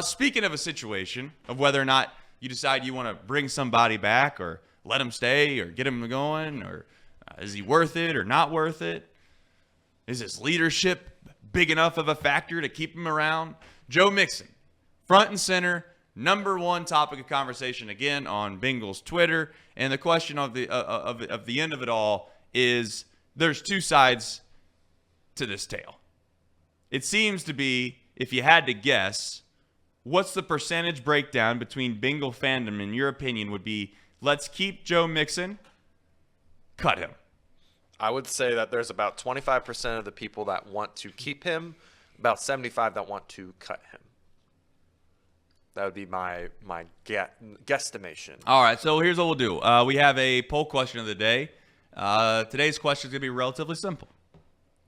Speaking of a situation of whether or not you decide you want to bring somebody back or let him stay or get him going, or is he worth it or not worth it? Is his leadership big enough of a factor to keep him around? Joe Mixon, front and center, number one topic of conversation again on Bengals Twitter. And the question of the end of it all is there's two sides to this tale. It seems to be, if you had to guess, what's the percentage breakdown between Bengal fandom, in your opinion, would be let's keep Joe Mixon, cut him? I would say that there's about 25% of the people that want to keep him, about 75 that want to cut him. That would be my guesstimation. All right, so here's what we'll do. We have a poll question of the day. Today's question is going to be relatively simple.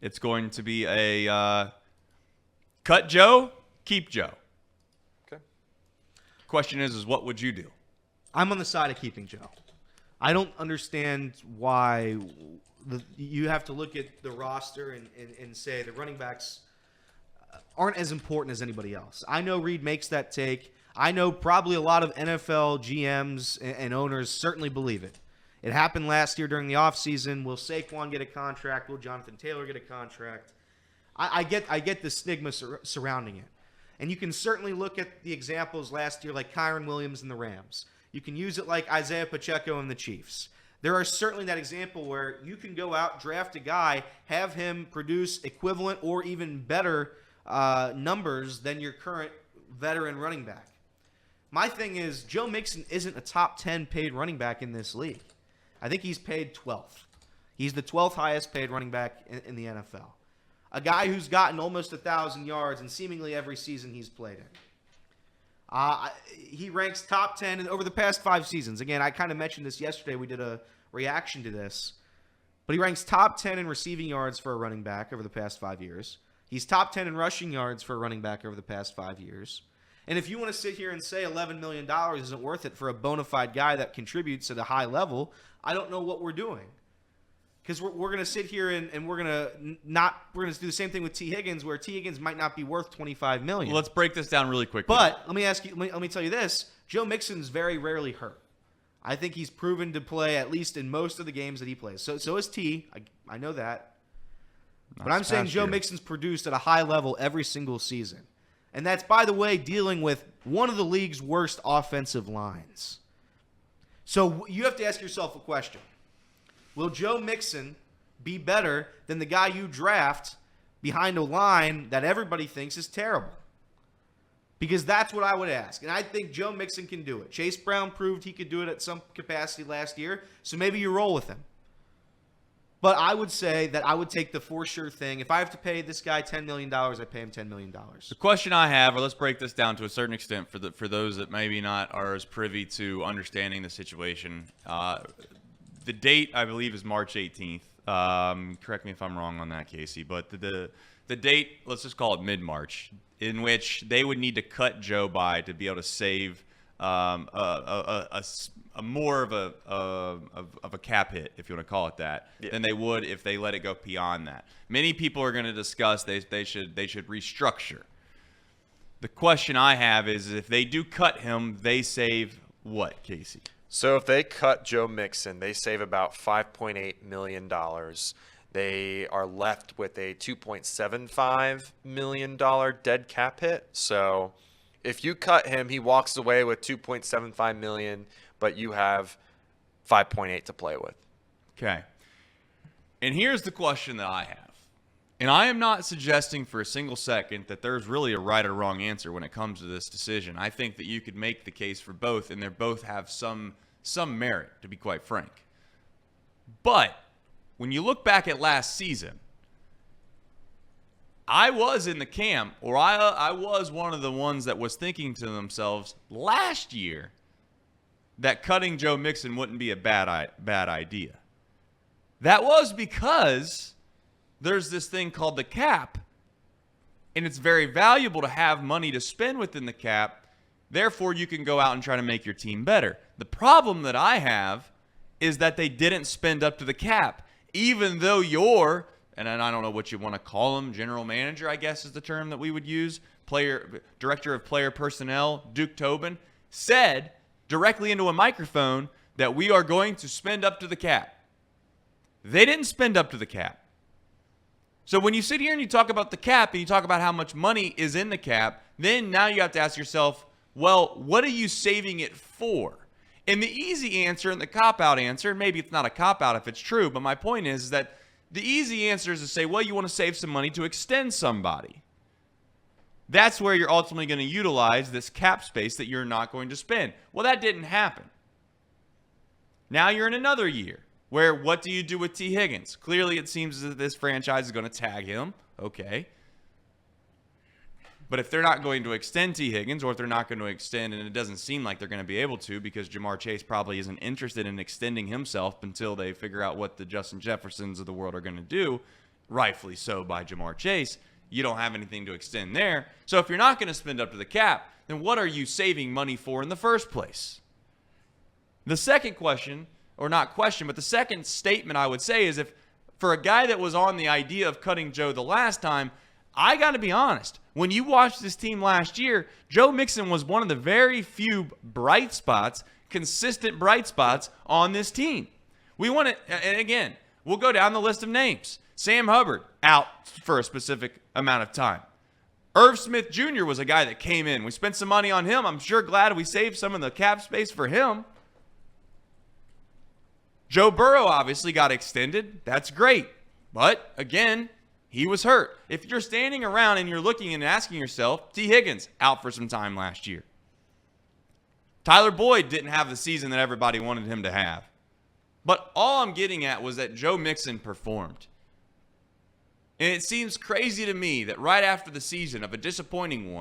It's going to be a cut Joe, keep Joe. Okay. Question is what would you do? I'm on the side of keeping Joe. I don't understand why you have to look at the roster and say the running backs aren't as important as anybody else. I know Reed makes that take. I know probably a lot of NFL GMs and owners certainly believe it. It happened last year during the offseason. Will Saquon get a contract? Will Jonathan Taylor get a contract? I get the stigma surrounding it. And you can certainly look at the examples last year like Kyron Williams and the Rams. You can use it like Isaiah Pacheco and the Chiefs. There are certainly that example where you can go out, draft a guy, have him produce equivalent or even better numbers than your current veteran running back. My thing is, Joe Mixon isn't a top 10 paid running back in this league. I think he's paid 12th. He's the 12th highest paid running back in the NFL. A guy who's gotten almost 1,000 yards in seemingly every season he's played in. He ranks top 10 over the past 5 seasons. Again, I kind of mentioned this yesterday. We did a reaction to this. But he ranks top 10 in receiving yards for a running back over the past 5 years. He's top 10 in rushing yards for a running back over the past 5 years. And if you want to sit here and say $11 million isn't worth it for a bona fide guy that contributes at a high level, I don't know what we're doing. Because we're going to sit here and we're going to do the same thing with T. Higgins, where T. Higgins might not be worth $25 million. Well, let's break this down really quickly. But let me tell you this: Joe Mixon's very rarely hurt. I think he's proven to play at least in most of the games that he plays. So is T. I know that. But I'm saying Joe Mixon's produced at a high level every single season. And that's, by the way, dealing with one of the league's worst offensive lines. So you have to ask yourself a question. Will Joe Mixon be better than the guy you draft behind a line that everybody thinks is terrible? Because that's what I would ask. And I think Joe Mixon can do it. Chase Brown proved he could do it at some capacity last year, so maybe you roll with him. But I would say that I would take the for sure thing. If I have to pay this guy $10 million, I pay him $10 million. The question I have, or let's break this down to a certain extent for those that maybe not are as privy to understanding the situation. The date, I believe, is March 18th. Correct me if I'm wrong on that, Casey. But the date, let's just call it mid-March, in which they would need to cut Joe by to be able to save a more of a cap hit, if you want to call it that, than they would if they let it go beyond that. Many people are going to discuss they should restructure. The question I have is, if they do cut him, they save what, Casey? So if they cut Joe Mixon, they save about $5.8 million. They are left with a $2.75 million dead cap hit. So if you cut him, he walks away with $2.75 million, but you have $5.8 to play with. Okay. And here's the question that I have. And I am not suggesting for a single second that there's really a right or wrong answer when it comes to this decision. I think that you could make the case for both, and they both have some merit, to be quite frank. But when you look back at last season, I was in the camp, or I was one of the ones that was thinking to themselves last year that cutting Joe Mixon wouldn't be a bad idea. That was because there's this thing called the cap, and it's very valuable to have money to spend within the cap. Therefore, you can go out and try to make your team better. The problem that I have is that they didn't spend up to the cap, even though and I don't know what you want to call him, general manager, I guess is the term that we would use, director of player personnel, Duke Tobin, said directly into a microphone that we are going to spend up to the cap. They didn't spend up to the cap. So when you sit here and you talk about the cap and you talk about how much money is in the cap, then now you have to ask yourself, well, what are you saving it for? And the easy answer and the cop-out answer, and maybe it's not a cop-out if it's true, but my point is that the easy answer is to say, well, you want to save some money to extend somebody. That's where you're ultimately going to utilize this cap space that you're not going to spend. Well, that didn't happen. Now you're in another year where what do you do with T. Higgins? Clearly, it seems that this franchise is going to tag him. Okay. But if they're not going to extend T. Higgins, or if they're not going to extend, and it doesn't seem like they're going to be able to because Jamar Chase probably isn't interested in extending himself until they figure out what the Justin Jeffersons of the world are going to do, rightfully so by Jamar Chase, you don't have anything to extend there. So if you're not going to spend up to the cap, then what are you saving money for in the first place? The second question, or not question, but the second statement I would say is, if for a guy that was on the idea of cutting Joe the last time, I got to be honest. When you watched this team last year, Joe Mixon was one of the very few bright spots, consistent bright spots on this team. We want to, and again, we'll go down the list of names. Sam Hubbard, out for a specific amount of time. Irv Smith Jr. was a guy that came in. We spent some money on him. I'm sure glad we saved some of the cap space for him. Joe Burrow obviously got extended. That's great. But, again, he was hurt. If you're standing around and you're looking and asking yourself, T. Higgins out for some time last year. Tyler Boyd didn't have the season that everybody wanted him to have. But all I'm getting at was that Joe Mixon performed. And it seems crazy to me that right after the season of a disappointing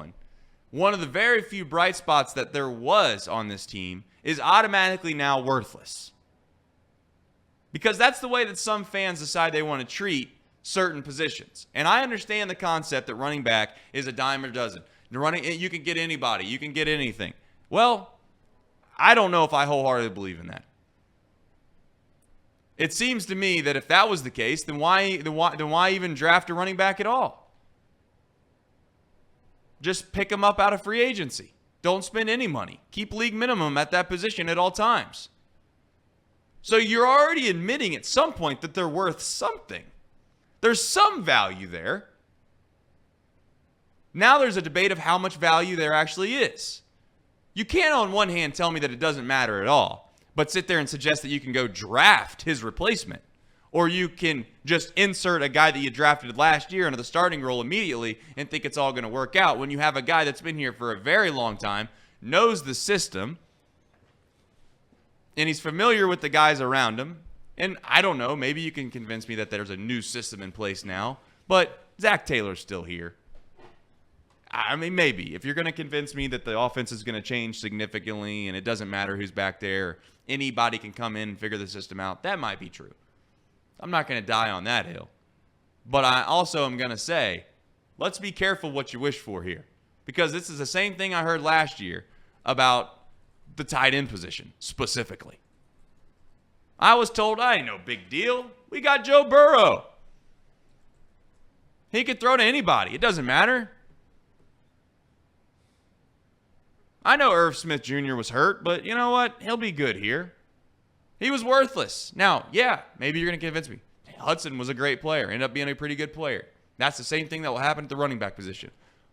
one of the very few bright spots that there was on this team is automatically now worthless. Because that's the way that some fans decide they want to treat certain positions. And I understand the concept that running back is a dime a dozen. You can get anybody. You can get anything. Well, I don't know if I wholeheartedly believe in that. It seems to me that if that was the case, then why even draft a running back at all? Just pick him up out of free agency. Don't spend any money. Keep league minimum at that position at all times. So you're already admitting at some point that they're worth something. There's some value there. Now there's a debate of how much value there actually is. You can't on one hand tell me that it doesn't matter at all, but sit there and suggest that you can go draft his replacement. Or you can just insert a guy that you drafted last year into the starting role immediately and think it's all going to work out when you have a guy that's been here for a very long time, knows the system, and he's familiar with the guys around him. And I don't know, maybe you can convince me that there's a new system in place now, but Zach Taylor's still here. I mean, maybe. If you're going to convince me that the offense is going to change significantly and it doesn't matter who's back there, anybody can come in and figure the system out, that might be true. I'm not going to die on that hill. But I also am going to say, let's be careful what you wish for here. Because this is the same thing I heard last year about the tight end position specifically. I was told, ain't no big deal. We got Joe Burrow. He could throw to anybody. It doesn't matter. I know Irv Smith Jr. was hurt, but you know what? He'll be good here. He was worthless. Now, yeah, maybe you're going to convince me. Hudson was a great player. Ended up being a pretty good player. That's the same thing that will happen at the running back position.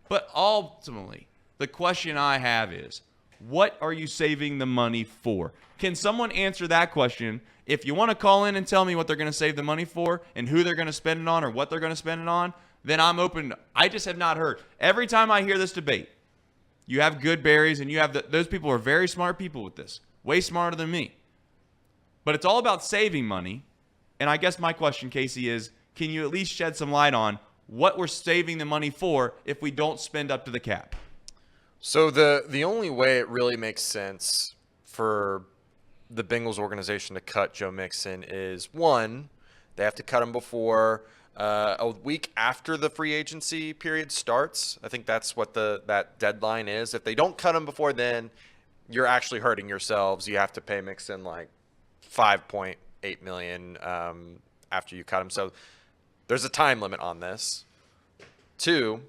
But ultimately, the question I have is, what are you saving the money for? Can someone answer that question? If you want to call in and tell me what they're going to save the money for and who they're going to spend it on or what they're going to spend it on, then I'm open. I just have not heard. Every time I hear this debate, you have good berries and you have those people are very smart people with this. Way smarter than me. But it's all about saving money. And I guess my question, Casey, is can you at least shed some light on what we're saving the money for if we don't spend up to the cap? So the only way it really makes sense for the Bengals organization to cut Joe Mixon is, one, they have to cut him before a week after the free agency period starts. I think that's what that deadline is. If they don't cut him before then, you're actually hurting yourselves. You have to pay Mixon like $5.8 million after you cut him. So there's a time limit on this. Two,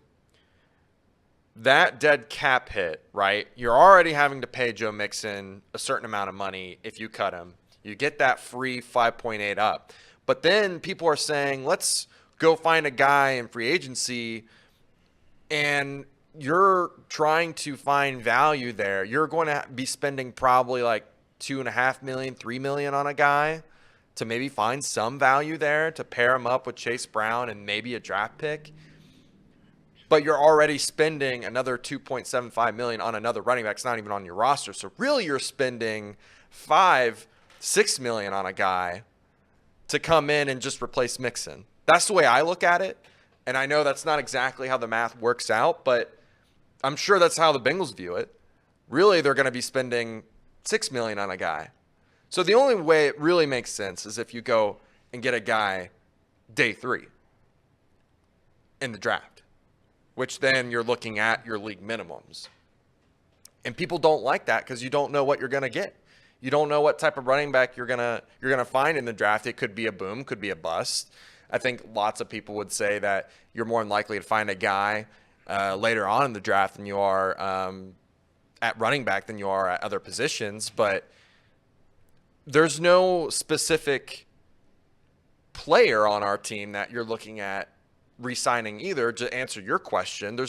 that dead cap hit, right? You're already having to pay Joe Mixon a certain amount of money if you cut him. You get that free 5.8 up. But then people are saying, let's go find a guy in free agency, and you're trying to find value there. You're going to be spending probably like $2.5 million, $3 million on a guy to maybe find some value there to pair him up with Chase Brown and maybe a draft pick. But you're already spending another $2.75 million on another running back. It's not even on your roster. So really you're spending $5-6 million on a guy to come in and just replace Mixon. That's the way I look at it. And I know that's not exactly how the math works out, but I'm sure that's how the Bengals view it. Really, they're going to be spending $6 million on a guy. So the only way it really makes sense is if you go and get a guy day 3 in the draft, which then you're looking at your league minimums. And people don't like that because you don't know what you're going to get. You don't know what type of running back you're gonna find in the draft. It could be a boom, could be a bust. I think lots of people would say that you're more likely to find a guy later on in the draft than you are at running back than you are at other positions. But there's no specific player on our team that you're looking at re-signing either. To answer your question,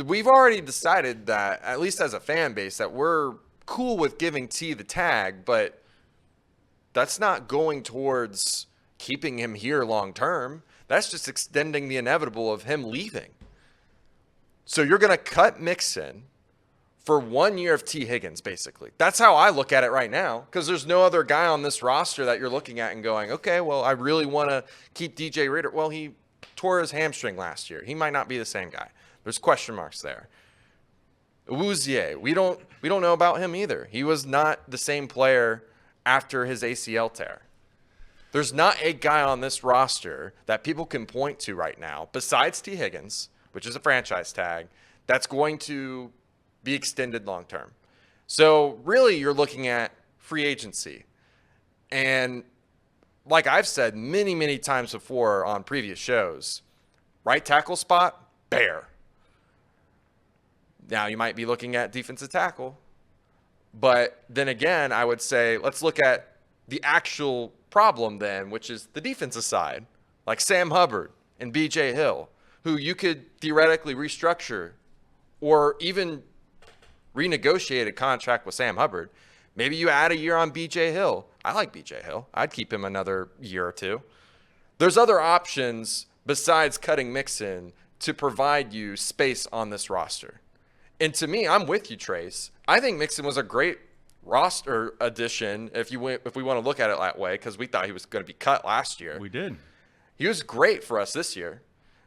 we've already decided that, at least as a fan base, that we're cool with giving T the tag, but that's not going towards keeping him here long term. That's just extending the inevitable of him leaving. So you're going to cut Mixon for 1 year of T Higgins, basically. That's how I look at it right now, because there's no other guy on this roster that you're looking at and going, okay, well, I really want to keep DJ Reader. Well, he tore his hamstring last year. He might not be the same guy. There's question marks there. Awuzie, we don't know about him either. He was not the same player after his ACL tear. There's not a guy on this roster that people can point to right now, besides T. Higgins, which is a franchise tag, that's going to be extended long term. So really you're looking at free agency. And like I've said many, many times before on previous shows, right tackle spot, bare. Now, you might be looking at defensive tackle. But then again, I would say let's look at the actual problem then, which is the defensive side, like Sam Hubbard and B.J. Hill, who you could theoretically restructure or even renegotiate a contract with Sam Hubbard. Maybe you add a year on B.J. Hill. I like B.J. Hill. I'd keep him another year or two. There's other options besides cutting Mixon to provide you space on this roster. And to me, I'm with you, Trace. I think Mixon was a great roster addition if we want to look at it that way, because we thought he was going to be cut last year. We did. He was great for us this year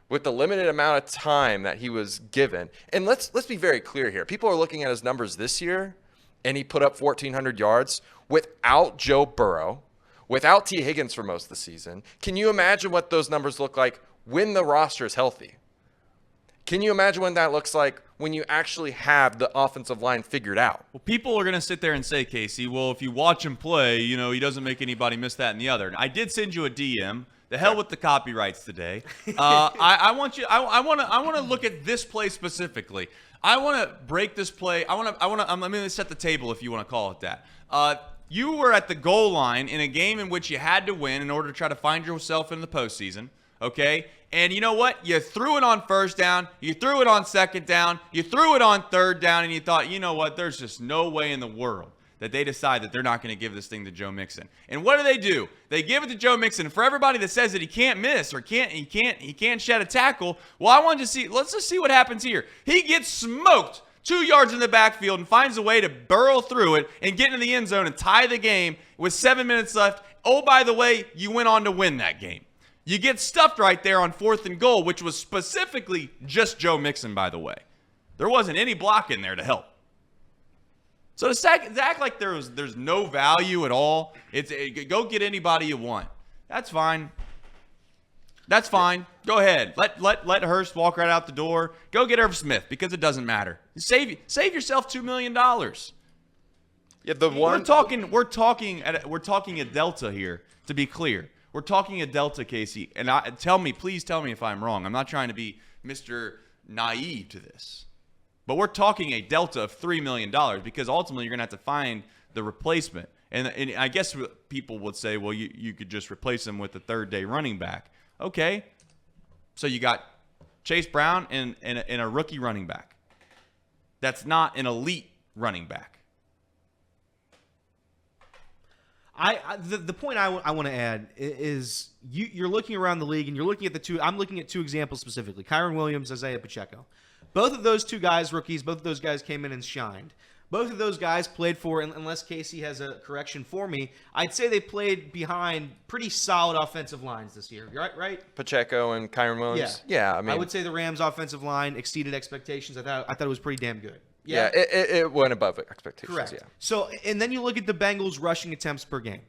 with the limited amount of time that he was given. And let's be very clear here. People are looking at his numbers this year, and he put up 1,400 yards without Joe Burrow, without T. Higgins for most of the season. Can you imagine what those numbers look like when the roster is healthy? Can you imagine what that looks like when you actually have the offensive line figured out? Well, people are going to sit there and say, Casey, well, if you watch him play, he doesn't make anybody miss that and the other. And I did send you a DM. The hell with the copyrights today. I want to look at this play specifically. I want to break this play. I'm going to set the table, if you want to call it that. You were at the goal line in a game in which you had to win in order to try to find yourself in the postseason. Okay? And you know what? You threw it on first down. You threw it on second down. You threw it on third down. And you thought, you know what? There's just no way in the world that they decide that they're not going to give this thing to Joe Mixon. And what do? They give it to Joe Mixon. For everybody that says that he can't miss or he can't shed a tackle, well, I wanted to see. Let's just see what happens here. He gets smoked 2 yards in the backfield and finds a way to burrow through it and get into the end zone and tie the game with 7 minutes left. Oh, by the way, you went on to win that game. You get stuffed right there on 4th and goal, which was specifically just Joe Mixon, by the way. There wasn't any block in there to help. So to act like there's no value at all, go get anybody you want. That's fine. That's fine. Go ahead. Let Hurst walk right out the door. Go get Irv Smith, because it doesn't matter. Save yourself $2 million. Yeah, we're talking a delta here, to be clear. We're talking a delta, Casey, and please tell me if I'm wrong. I'm not trying to be Mr. Naive to this. But we're talking a delta of $3 million because ultimately you're going to have to find the replacement. And I guess people would say, well, you could just replace him with a third-day running back. Okay. So you got Chase Brown and a rookie running back. That's not an elite running back. The point I want to add is you're looking around the league and you're looking at the two. I'm looking at two examples specifically: Kyron Williams, Isaiah Pacheco. Both of those two guys, rookies. Both of those guys came in and shined. Both of those guys played for, unless Casey has a correction for me, I'd say they played behind pretty solid offensive lines this year. Right? Pacheco and Kyron Williams. Yeah. I mean, I would say the Rams' offensive line exceeded expectations. I thought it was pretty damn good. Yeah, it went above expectations. Correct. Yeah. So, and then you look at the Bengals' rushing attempts per game.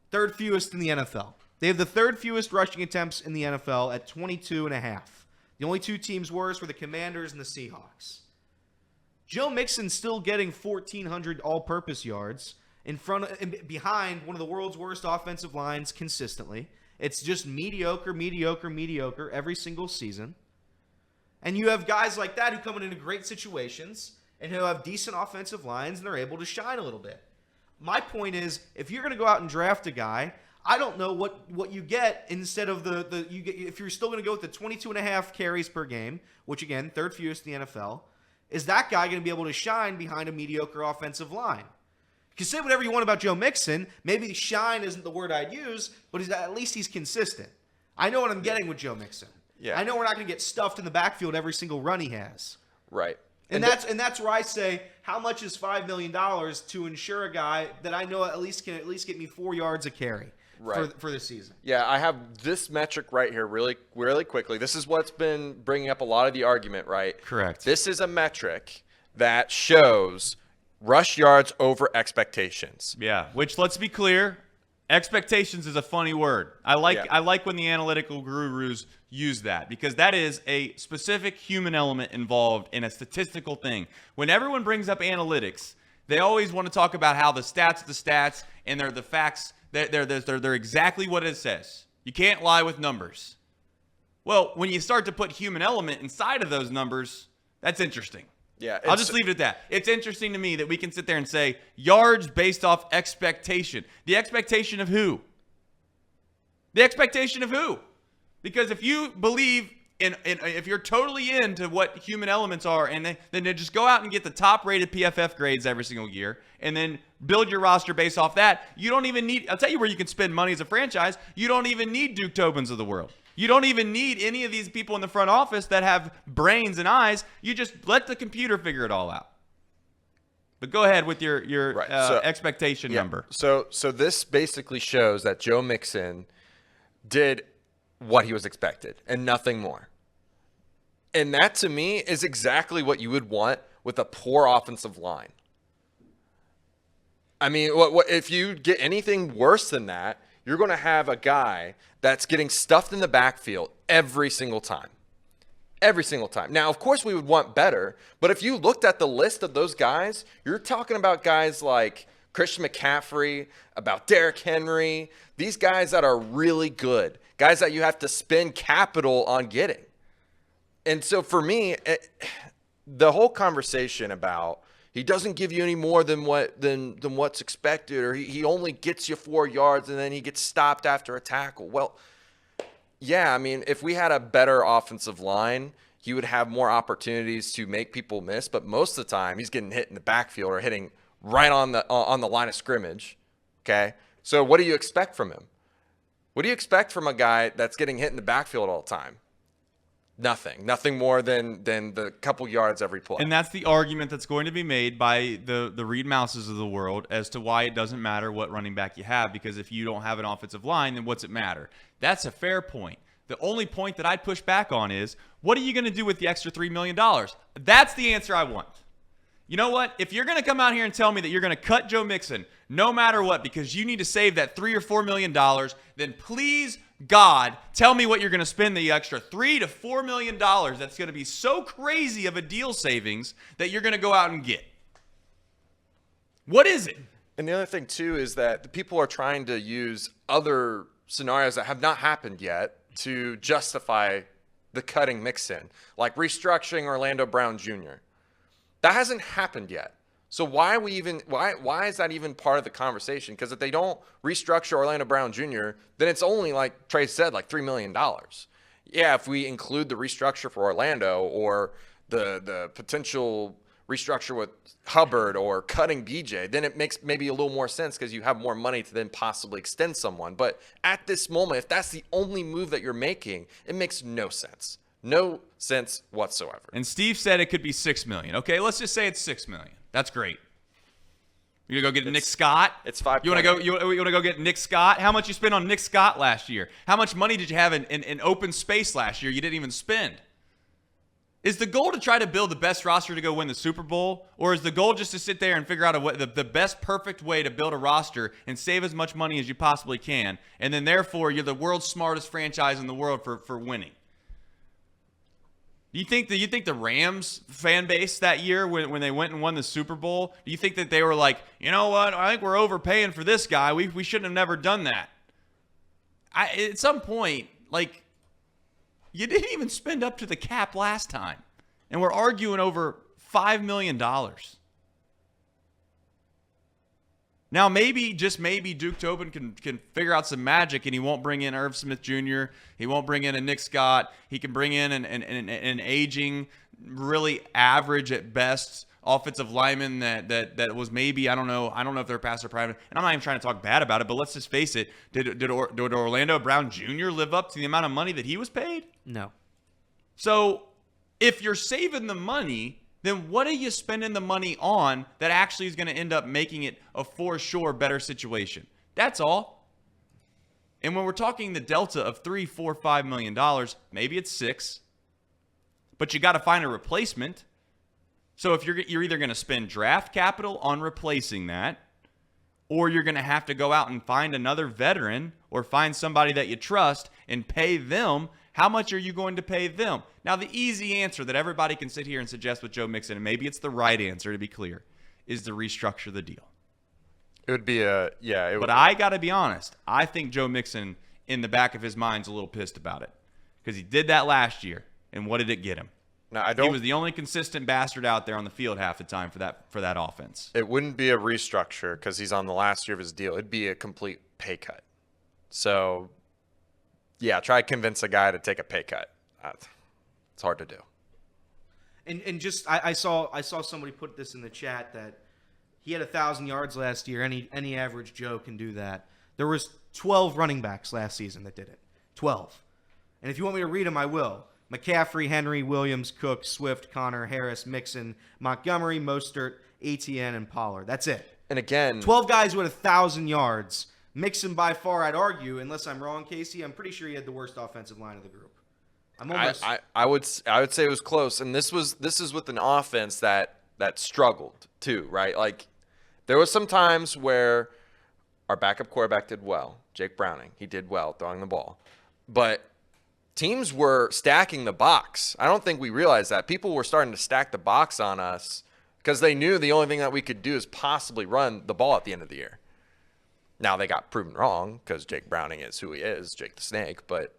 Third fewest in the NFL. They have the third fewest rushing attempts in the NFL at 22.5. The only two teams worse were the Commanders and the Seahawks. Joe Mixon's still getting 1,400 all-purpose yards behind one of the world's worst offensive lines consistently. It's just mediocre every single season. And you have guys like that who come into great situations and who have decent offensive lines and they're able to shine a little bit. My point is, if you're going to go out and draft a guy, I don't know what you get instead of if you're still going to go with the 22.5 carries per game, which again, third fewest in the NFL. Is that guy going to be able to shine behind a mediocre offensive line? You can say whatever you want about Joe Mixon. Maybe shine isn't the word I'd use, but at least he's consistent. I know what I'm getting with Joe Mixon. Yeah. I know we're not going to get stuffed in the backfield every single run he has. Right. And that's where I say, how much is $5 million to ensure a guy that I know can at least get me 4 yards a carry for the season? Yeah, I have this metric right here really, really quickly. This is what's been bringing up a lot of the argument, right? Correct. This is a metric that shows rush yards over expectations. Yeah, which, let's be clear, expectations is a funny word. I like when the analytical gurus use that because that is a specific human element involved in a statistical thing. When everyone brings up analytics, they always want to talk about how the stats and they're the facts. They're exactly what it says. You can't lie with numbers. Well, when you start to put human element inside of those numbers, that's interesting. Yeah, I'll just leave it at that. It's interesting to me that we can sit there and say yards based off expectation. The expectation of who? The expectation of who? Because if you believe if you're totally into what human elements are, and then they just go out and get the top-rated PFF grades every single year, and then build your roster based off that, you don't even need. I'll tell you where you can spend money as a franchise. You don't even need Duke Tobins of the world. You don't even need any of these people in the front office that have brains and eyes. You just let the computer figure it all out. But go ahead with your expectation number. So this basically shows that Joe Mixon did what he was expected and nothing more. And that, to me, is exactly what you would want with a poor offensive line. I mean, what if you get anything worse than that, you're going to have a guy that's getting stuffed in the backfield every single time. Every single time. Now, of course, we would want better, but if you looked at the list of those guys, you're talking about guys like Christian McCaffrey, about Derrick Henry, these guys that are really good, guys that you have to spend capital on getting. And so for me, the whole conversation about he doesn't give you any more than what's expected, or he only gets you 4 yards and then he gets stopped after a tackle. Well, yeah, I mean, if we had a better offensive line, he would have more opportunities to make people miss. But most of the time, he's getting hit in the backfield or hitting right on the line of scrimmage. Okay, so what do you expect from him? What do you expect from a guy that's getting hit in the backfield all the time? Nothing more than the couple yards every play. And that's the argument that's going to be made by the Reed Mouses of the world as to why it doesn't matter what running back you have, because if you don't have an offensive line, then what's it matter? That's a fair point. The only point that I'd push back on is, what are you going to do with the extra $3 million? That's the answer I want. You know what? If you're going to come out here and tell me that you're going to cut Joe Mixon no matter what because you need to save that $3 or $4 million, then please, God, tell me what you're going to spend the extra $3 to $4 million that's going to be so crazy of a deal savings that you're going to go out and get. What is it? And the other thing, too, is that the people are trying to use other scenarios that have not happened yet to justify the cutting Mixon, like restructuring Orlando Brown Jr., That hasn't happened yet. So why is that even part of the conversation? Because if they don't restructure Orlando Brown Jr., then it's only, like Trey said, like $3 million. Yeah, if we include the restructure for Orlando or the potential restructure with Hubbard or cutting BJ, then it makes maybe a little more sense because you have more money to then possibly extend someone. But at this moment, if that's the only move that you're making, it makes no sense. No sense whatsoever. And Steve said it could be $6 million. Okay, let's just say it's $6 million. That's great. You gonna go get Nick Scott? It's 5. You wanna go? You wanna go get Nick Scott? How much you spent on Nick Scott last year? How much money did you have in open space last year? You didn't even spend. Is the goal to try to build the best roster to go win the Super Bowl, or is the goal just to sit there and figure out the best perfect way to build a roster and save as much money as you possibly can, and then therefore you're the world's smartest franchise in the world for winning? Do you think the Rams fan base that year when they went and won the Super Bowl, do you think that they were like, you know what, I think we're overpaying for this guy. We shouldn't have never done that. At some point, like, you didn't even spend up to the cap last time. And we're arguing over $5 million. Now, maybe, just maybe, Duke Tobin can figure out some magic and he won't bring in Irv Smith Jr. He won't bring in a Nick Scott. He can bring in an aging, really average at best offensive lineman that was maybe, I don't know if they're past their prime. And I'm not even trying to talk bad about it, but let's just face it. Did Orlando Brown Jr. live up to the amount of money that he was paid? No. So if you're saving the money, then what are you spending the money on that actually is going to end up making it a for sure better situation? That's all. And when we're talking the delta of $3, $4, $5 million, maybe it's $6, but you got to find a replacement. So if you're either going to spend draft capital on replacing that, or you're going to have to go out and find another veteran or find somebody that you trust and pay them. How much are you going to pay them? Now, the easy answer that everybody can sit here and suggest with Joe Mixon, and maybe it's the right answer to be clear, is to restructure the deal. It would be But I got to be honest. I think Joe Mixon, in the back of his mind, is a little pissed about it because he did that last year, and what did it get him? Now, He was the only consistent bastard out there on the field half the time for that offense. It wouldn't be a restructure because he's on the last year of his deal. It'd be a complete pay cut. So, yeah, try to convince a guy to take a pay cut. It's hard to do. And just I saw somebody put this in the chat that he had 1,000 yards last year. Any average Joe can do that. There was 12 running backs last season that did it. 12. And if you want me to read them, I will. McCaffrey, Henry, Williams, Cook, Swift, Connor, Harris, Mixon, Montgomery, Mostert, Etienne, and Pollard. That's it. And again, 12 guys who had 1,000 yards. Mixon, by far, I'd argue, unless I'm wrong, Casey, I'm pretty sure he had the worst offensive line of the group. I would say it was close, and this is with an offense that struggled too, right? Like there was some times where our backup quarterback did well, Jake Browning. He did well throwing the ball, but teams were stacking the box. I don't think we realized that. People were starting to stack the box on us because they knew the only thing that we could do is possibly run the ball at the end of the year. Now they got proven wrong because Jake Browning is who he is, Jake the Snake. But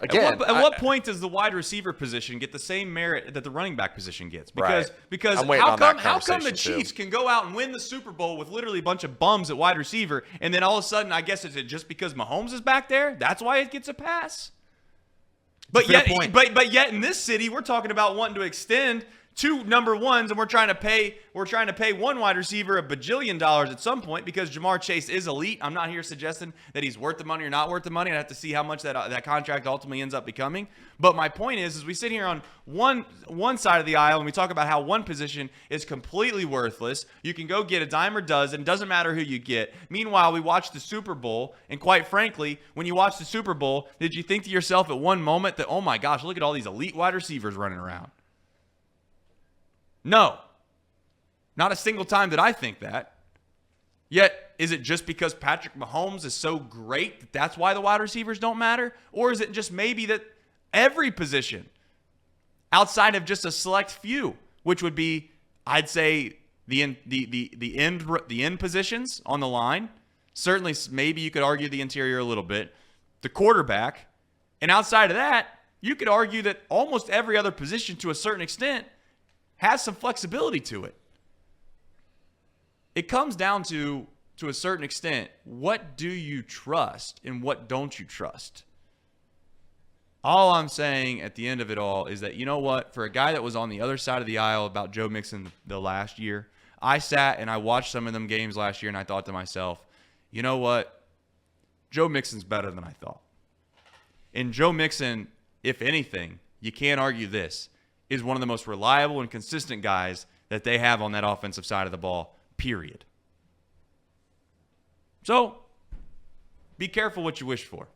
again, at what point does the wide receiver position get the same merit that the running back position gets? Because how come the Chiefs can go out and win the Super Bowl with literally a bunch of bums at wide receiver, and then all of a sudden, I guess, is it just because Mahomes is back there? That's why it gets a pass. But yet in this city, we're talking about wanting to extend two number ones, and we're trying to pay one wide receiver $1 bajillion at some point because Jamar Chase is elite. I'm not here suggesting that he's worth the money or not worth the money. I have to see how much that contract ultimately ends up becoming. But my point is we sit here on one side of the aisle and we talk about how one position is completely worthless. You can go get a dime or dozen. Doesn't matter who you get. Meanwhile, we watch the Super Bowl, and quite frankly, when you watch the Super Bowl, did you think to yourself at one moment that, oh my gosh, look at all these elite wide receivers running around? No. Not a single time did I think that. Yet, is it just because Patrick Mahomes is so great that that's why the wide receivers don't matter? Or is it just maybe that every position outside of just a select few, which would be, I'd say, the end positions on the line, certainly maybe you could argue the interior a little bit, the quarterback, and outside of that, you could argue that almost every other position to a certain extent has some flexibility to it. It comes down to a certain extent, what do you trust and what don't you trust? All I'm saying at the end of it all is that, you know what, for a guy that was on the other side of the aisle about Joe Mixon the last year, I sat and I watched some of them games last year and I thought to myself, you know what, Joe Mixon's better than I thought. And Joe Mixon, if anything, you can't argue this, is one of the most reliable and consistent guys that they have on that offensive side of the ball, period. So, be careful what you wish for.